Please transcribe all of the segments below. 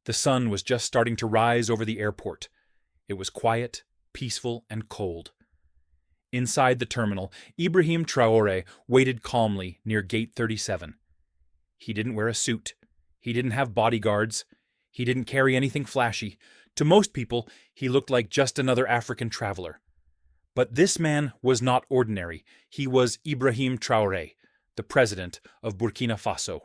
The sun was just starting to rise over the airport. It was quiet, peaceful, and cold. Inside the terminal, Ibrahim Traore waited calmly near Gate 37. He didn't wear a suit. He didn't have bodyguards. He didn't carry anything flashy. To most people, he looked like just another African traveler. But this man was not ordinary. He was Ibrahim Traore, the president of Burkina Faso.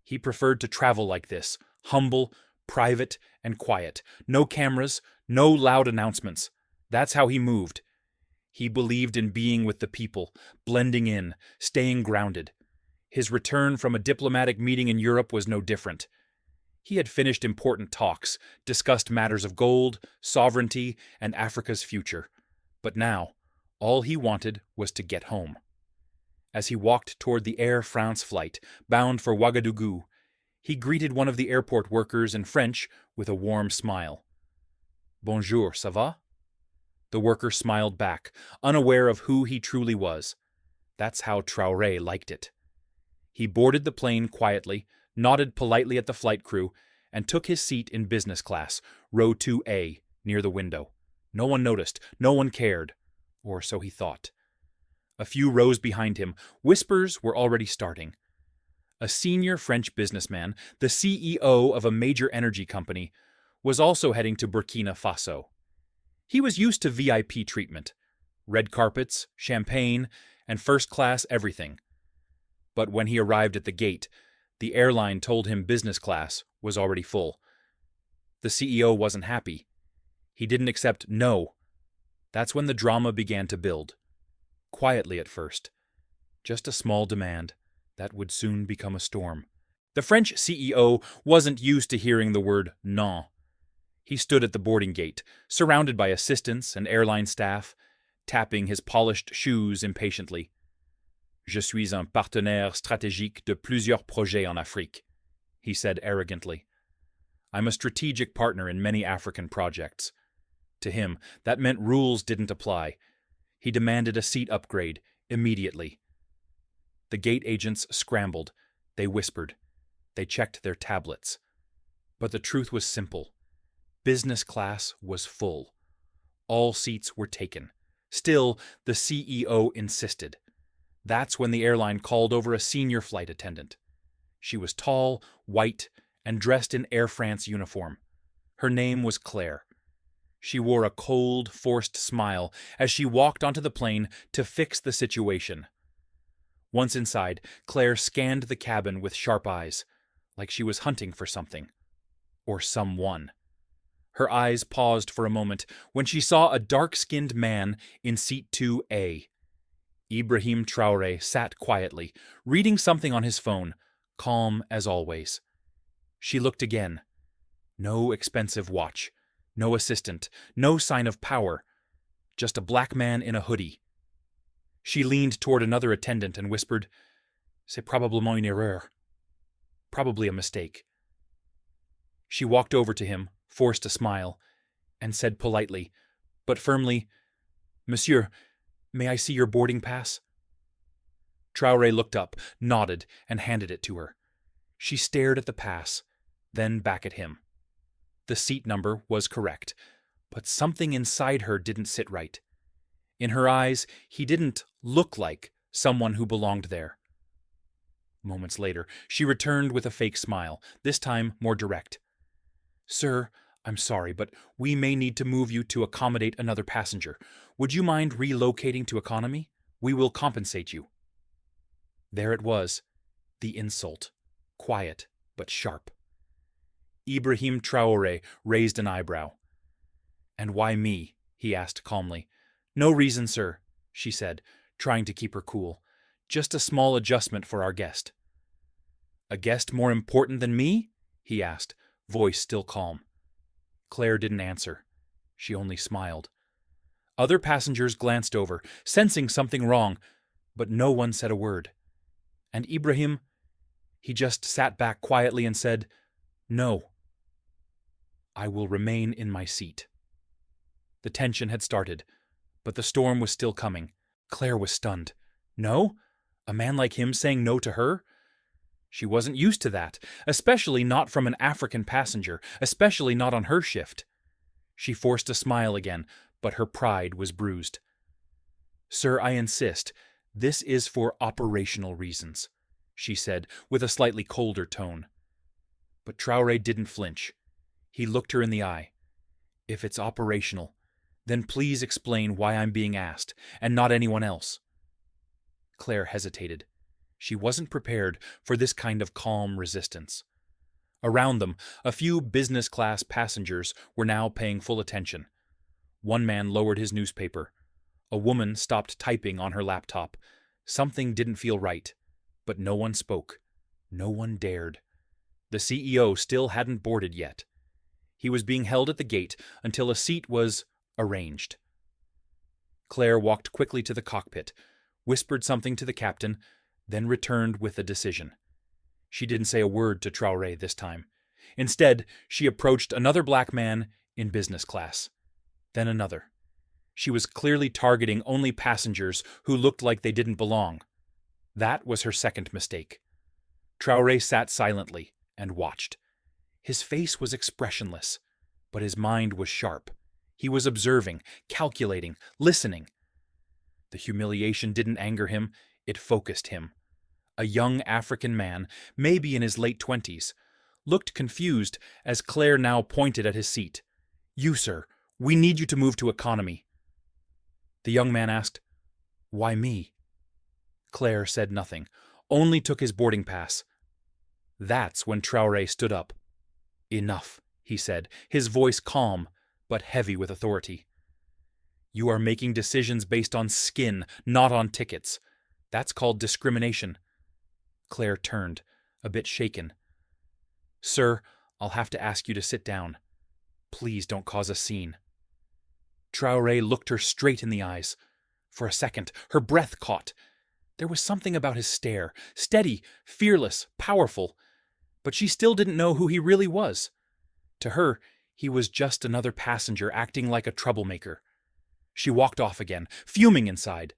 He preferred to travel like this, humble, private, and quiet. No cameras, no loud announcements. That's how he moved. He believed in being with the people, blending in, staying grounded. His return from a diplomatic meeting in Europe was no different. He had finished important talks, discussed matters of gold, sovereignty, and Africa's future. But now, all he wanted was to get home. As he walked toward the Air France flight, bound for Ouagadougou, he greeted one of the airport workers in French with a warm smile. "Bonjour, ça va?" The worker smiled back, unaware of who he truly was. That's how Traoré liked it. He boarded the plane quietly, nodded politely at the flight crew, and took his seat in business class, row 2A, near the window. No one noticed, no one cared, or so he thought. A few rows behind him, whispers were already starting. A senior French businessman, the CEO of a major energy company, was also heading to Burkina Faso. He was used to VIP treatment, red carpets, champagne, and first-class everything. But when he arrived at the gate, the airline told him business class was already full. The CEO wasn't happy. He didn't accept no. That's when the drama began to build. Quietly at first. Just a small demand that would soon become a storm. The French CEO wasn't used to hearing the word non. He stood at the boarding gate, surrounded by assistants and airline staff, tapping his polished shoes impatiently. "Je suis un partenaire stratégique de plusieurs projets en Afrique," he said arrogantly. "I'm a strategic partner in many African projects." To him, that meant rules didn't apply. He demanded a seat upgrade, immediately. The gate agents scrambled. They whispered. They checked their tablets. But the truth was simple. Business class was full. All seats were taken. Still, the CEO insisted. That's when the airline called over a senior flight attendant. She was tall, white, and dressed in Air France uniform. Her name was Claire. She wore a cold, forced smile as she walked onto the plane to fix the situation. Once inside, Claire scanned the cabin with sharp eyes, like she was hunting for something. Or someone. Her eyes paused for a moment when she saw a dark-skinned man in seat 2A. Ibrahim Traore sat quietly, reading something on his phone, calm as always. She looked again. No expensive watch, no assistant, no sign of power, just a black man in a hoodie. She leaned toward another attendant and whispered, "C'est probablement une erreur." Probably a mistake. She walked over to him, forced a smile, and said politely, but firmly, "Monsieur, may I see your boarding pass?" Traoré looked up, nodded, and handed it to her. She stared at the pass, then back at him. The seat number was correct, but something inside her didn't sit right. In her eyes, he didn't look like someone who belonged there. Moments later, she returned with a fake smile, this time more direct. "Sir, I'm sorry, but we may need to move you to accommodate another passenger. Would you mind relocating to economy? We will compensate you." There it was, the insult, quiet but sharp. Ibrahim Traore raised an eyebrow. "And why me?" he asked calmly. "No reason, sir," she said, trying to keep her cool. "Just a small adjustment for our guest." "A guest more important than me?" he asked, voice still calm. Claire didn't answer. She only smiled. Other passengers glanced over, sensing something wrong, but no one said a word. And Ibrahim, he just sat back quietly and said, "No. I will remain in my seat." The tension had started, but the storm was still coming. Claire was stunned. No? A man like him saying no to her? She wasn't used to that, especially not from an African passenger, especially not on her shift. She forced a smile again, but her pride was bruised. "Sir, I insist. This is for operational reasons," she said, with a slightly colder tone. But Traore didn't flinch. He looked her in the eye. "If it's operational, then please explain why I'm being asked, and not anyone else." Claire hesitated. She wasn't prepared for this kind of calm resistance. Around them, a few business-class passengers were now paying full attention. One man lowered his newspaper. A woman stopped typing on her laptop. Something didn't feel right, but no one spoke. No one dared. The CEO still hadn't boarded yet. He was being held at the gate until a seat was arranged. Claire walked quickly to the cockpit, whispered something to the captain, then returned with a decision. She didn't say a word to Traore this time. Instead, she approached another black man in business class. Then another. She was clearly targeting only passengers who looked like they didn't belong. That was her second mistake. Traore sat silently and watched. His face was expressionless, but his mind was sharp. He was observing, calculating, listening. The humiliation didn't anger him, it focused him. A young African man, maybe in his late 20s, looked confused as Claire now pointed at his seat. "You, sir, we need you to move to economy." The young man asked, "Why me?" Claire said nothing, only took his boarding pass. That's when Traore stood up. "Enough," he said, his voice calm, but heavy with authority. "You are making decisions based on skin, not on tickets. That's called discrimination." Claire turned, a bit shaken. "Sir, I'll have to ask you to sit down. Please don't cause a scene." Traore looked her straight in the eyes. For a second, her breath caught. There was something about his stare, steady, fearless, powerful. But she still didn't know who he really was. To her, he was just another passenger acting like a troublemaker. She walked off again, fuming inside.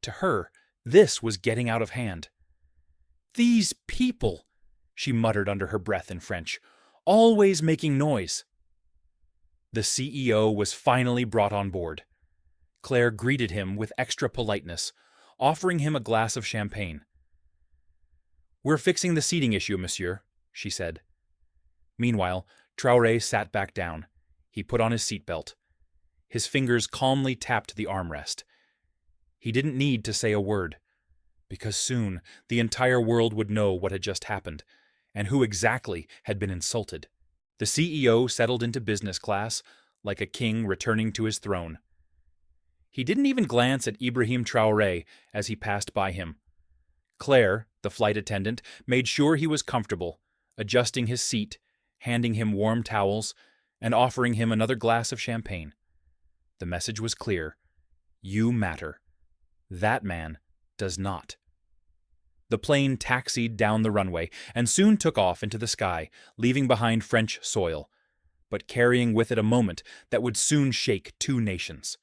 To her, this was getting out of hand. "These people," she muttered under her breath in French, "always making noise." The CEO was finally brought on board. Claire greeted him with extra politeness, offering him a glass of champagne. "We're fixing the seating issue, monsieur," she said. Meanwhile, Traore sat back down. He put on his seatbelt. His fingers calmly tapped the armrest. He didn't need to say a word, because soon the entire world would know what had just happened, and who exactly had been insulted. The CEO settled into business class, like a king returning to his throne. He didn't even glance at Ibrahim Traore as he passed by him. Claire, the flight attendant, made sure he was comfortable, adjusting his seat, handing him warm towels, and offering him another glass of champagne. The message was clear. You matter. That man does not. The plane taxied down the runway and soon took off into the sky, leaving behind French soil, but carrying with it a moment that would soon shake two nations.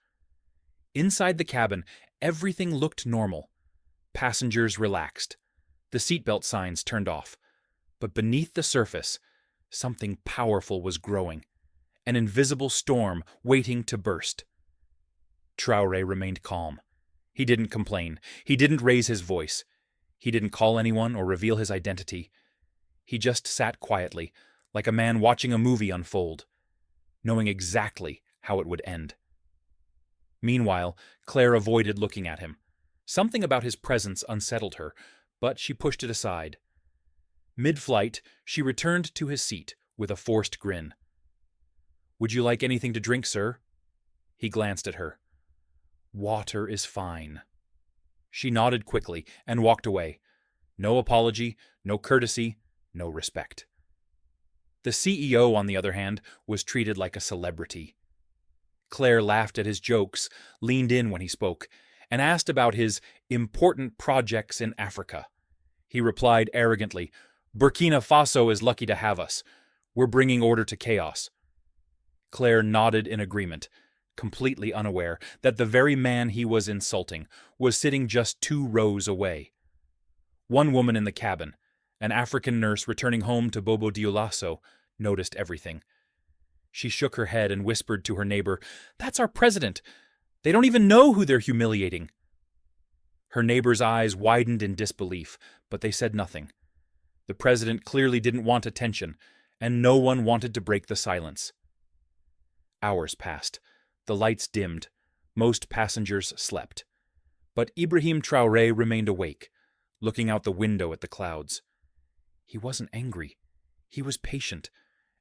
Inside the cabin, everything looked normal. Passengers relaxed. The seatbelt signs turned off. But beneath the surface, something powerful was growing. An invisible storm waiting to burst. Traore remained calm. He didn't complain. He didn't raise his voice. He didn't call anyone or reveal his identity. He just sat quietly, like a man watching a movie unfold, knowing exactly how it would end. Meanwhile, Claire avoided looking at him. Something about his presence unsettled her, but she pushed it aside. Mid-flight, she returned to his seat with a forced grin. "Would you like anything to drink, sir?" He glanced at her. "Water is fine." She nodded quickly and walked away. No apology, no courtesy, no respect. The CEO, on the other hand, was treated like a celebrity. Claire laughed at his jokes, leaned in when he spoke, and asked about his important projects in Africa. He replied arrogantly, "Burkina Faso is lucky to have us. We're bringing order to chaos." Claire nodded in agreement, completely unaware that the very man he was insulting was sitting just 2 rows away. One woman in the cabin, An African nurse returning home to Bobo Dioulasso noticed everything. She shook her head and whispered to her neighbor, "That's our president. They don't even know who they're humiliating." Her neighbor's eyes widened in disbelief, but they said nothing. The president clearly didn't want attention, and no one wanted to break the silence. Hours passed. The lights dimmed. Most passengers slept. But Ibrahim Traore remained awake, looking out the window at the clouds. He wasn't angry. He was patient,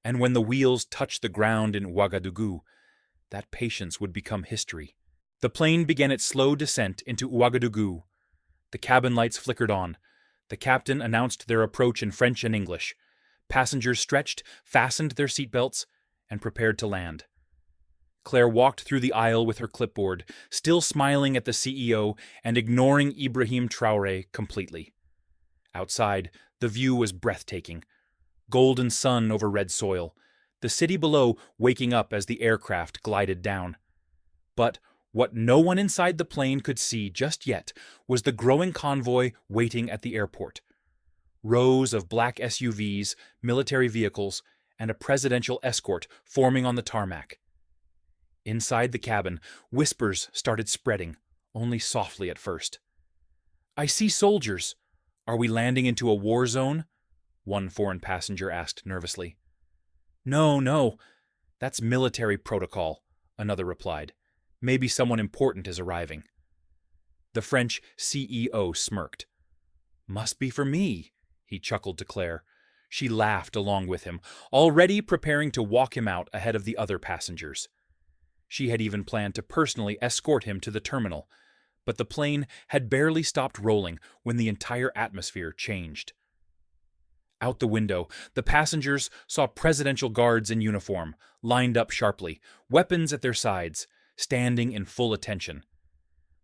and when the wheels touched the ground in Ouagadougou, that patience would become history. The plane began its slow descent into Ouagadougou. The cabin lights flickered on. The captain announced their approach in French and English. Passengers stretched, fastened their seatbelts, and prepared to land. Claire walked through the aisle with her clipboard, still smiling at the CEO and ignoring Ibrahim Traore completely. Outside, the view was breathtaking. Golden sun over red soil, the city below waking up as the aircraft glided down. But what no one inside the plane could see just yet was the growing convoy waiting at the airport. Rows of black SUVs, military vehicles, and a presidential escort forming on the tarmac. Inside the cabin, whispers started spreading, only softly at first. "I see soldiers. Are we landing into a war zone?" one foreign passenger asked nervously. No, that's military protocol," another replied. "Maybe someone important is arriving." The French CEO smirked. "Must be for me," he chuckled to Claire. She laughed along with him, already preparing to walk him out ahead of the other passengers. She had even planned to personally escort him to the terminal, but the plane had barely stopped rolling when the entire atmosphere changed. Out the window, the passengers saw presidential guards in uniform, lined up sharply, weapons at their sides, standing in full attention.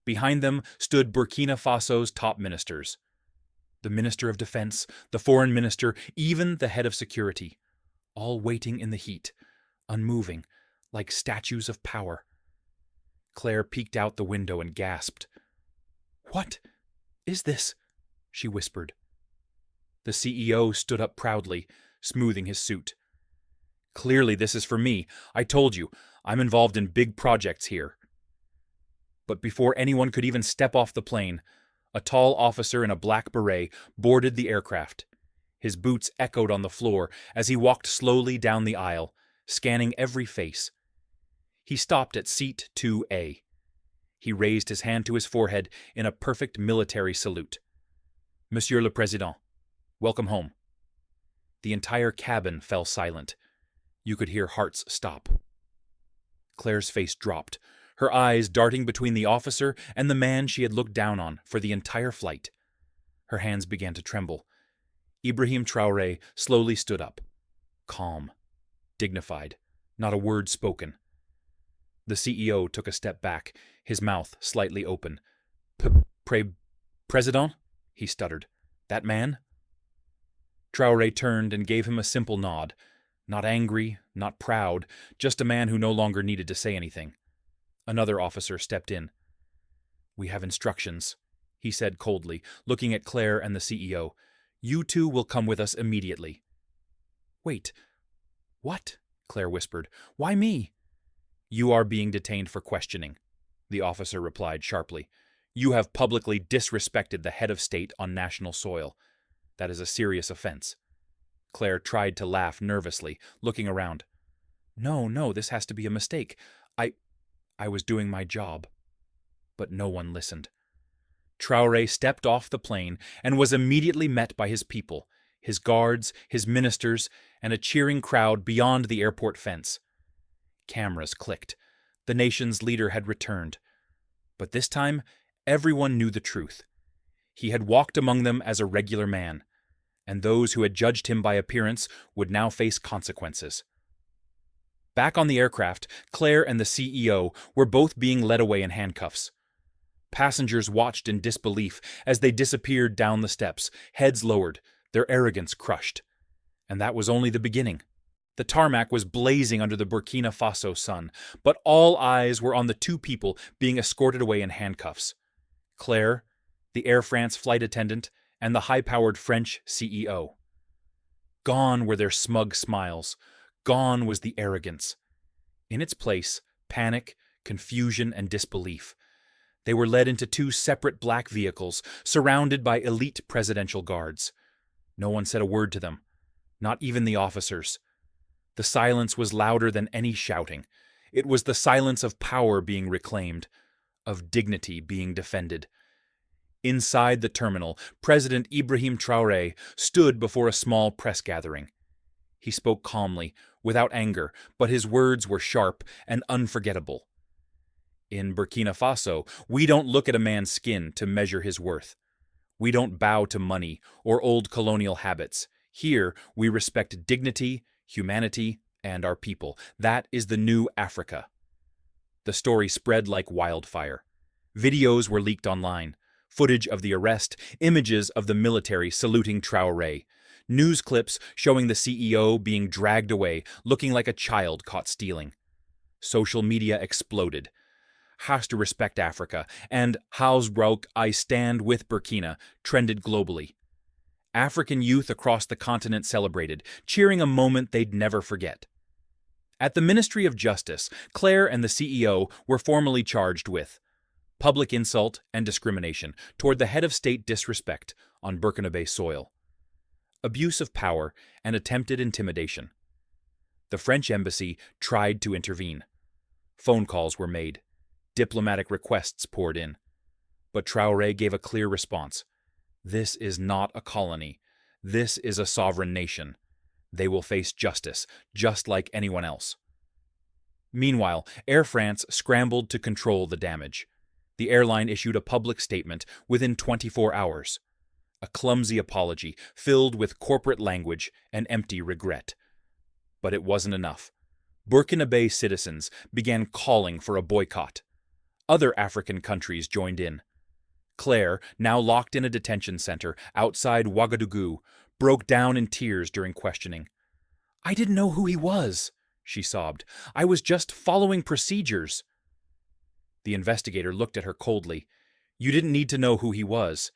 Behind them stood Burkina Faso's top ministers. The Minister of Defense, the Foreign Minister, even the head of security, all waiting in the heat, unmoving, like statues of power. Claire peeked out the window and gasped. "What is this?" she whispered. The CEO stood up proudly, smoothing his suit. "Clearly this is for me. I told you, I'm involved in big projects here." But before anyone could even step off the plane, a tall officer in a black beret boarded the aircraft. His boots echoed on the floor as he walked slowly down the aisle, scanning every face. He stopped at seat 2A. He raised his hand to his forehead in a perfect military salute. "Monsieur le Président, welcome home." The entire cabin fell silent. You could hear hearts stop. Claire's face dropped, her eyes darting between the officer and the man she had looked down on for the entire flight. Her hands began to tremble. Ibrahim Traore slowly stood up. Calm, dignified, not a word spoken. The CEO took a step back, his mouth slightly open. President? He stuttered. "That man?" Traore turned and gave him a simple nod. Not angry, not proud, just a man who no longer needed to say anything. Another officer stepped in. "We have instructions," he said coldly, looking at Claire and the CEO. "You two will come with us immediately." "Wait, what?" Claire whispered. "Why me?" "You are being detained for questioning," the officer replied sharply. "You have publicly disrespected the head of state on national soil. That is a serious offense." Claire tried to laugh nervously, looking around. No, this has to be a mistake. I was doing my job." But no one listened. Traore stepped off the plane and was immediately met by his people, his guards, his ministers, and a cheering crowd beyond the airport fence. Cameras clicked. The nation's leader had returned. But this time, everyone knew the truth. He had walked among them as a regular man, and those who had judged him by appearance would now face consequences. Back on the aircraft, Claire and the CEO were both being led away in handcuffs. Passengers watched in disbelief as they disappeared down the steps, heads lowered, their arrogance crushed. And that was only the beginning. The tarmac was blazing under the Burkina Faso sun, but all eyes were on the two people being escorted away in handcuffs. Claire, the Air France flight attendant, and the high-powered French CEO. Gone were their smug smiles. Gone was the arrogance. In its place, panic, confusion, and disbelief. They were led into two separate black vehicles, surrounded by elite presidential guards. No one said a word to them, not even the officers. The silence was louder than any shouting. It was the silence of power being reclaimed, of dignity being defended. Inside the terminal, President Ibrahim Traore stood before a small press gathering. He spoke calmly, without anger, but his words were sharp and unforgettable. In Burkina Faso, we don't look at a man's skin to measure his worth. We don't bow to money or old colonial habits. Here, we respect dignity, humanity, and our people. That is the new Africa. The story spread like wildfire. Videos were leaked online. Footage of the arrest, images of the military saluting Traore, news clips showing the CEO being dragged away, looking like a child caught stealing. Social media exploded. Has to respect Africa, and Hausbrook, I stand with Burkina, trended globally. African youth across the continent celebrated, cheering a moment they'd never forget. At the Ministry of Justice, Claire and the CEO were formally charged with public insult and discrimination toward the head of state disrespect on Burkinabe soil, abuse of power, and attempted intimidation. The French embassy tried to intervene. Phone calls were made. Diplomatic requests poured in. But Traore gave a clear response. This is not a colony. This is a sovereign nation. They will face justice, just like anyone else. Meanwhile, Air France scrambled to control the damage. The airline issued a public statement within 24 hours. A clumsy apology filled with corporate language and empty regret. But it wasn't enough. Burkinabe citizens began calling for a boycott. Other African countries joined in. Claire, now locked in a detention center outside Ouagadougou, broke down in tears during questioning. "I didn't know who he was," she sobbed. "I was just following procedures." The investigator looked at her coldly. "You didn't need to know who he was.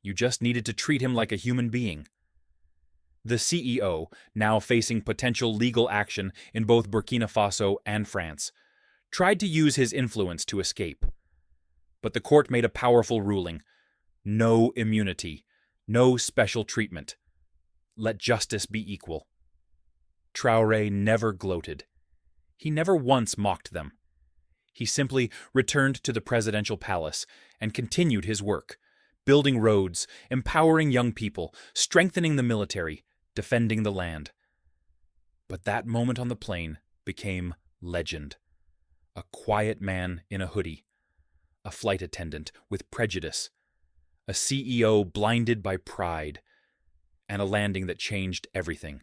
You just needed to treat him like a human being." The CEO, now facing potential legal action in both Burkina Faso and France, tried to use his influence to escape. But the court made a powerful ruling. No immunity, no special treatment. Let justice be equal. Traore never gloated. He never once mocked them. He simply returned to the presidential palace and continued his work, building roads, empowering young people, strengthening the military, defending the land. But that moment on the plane became legend. A quiet man in a hoodie, a flight attendant with prejudice, a CEO blinded by pride, and a landing that changed everything.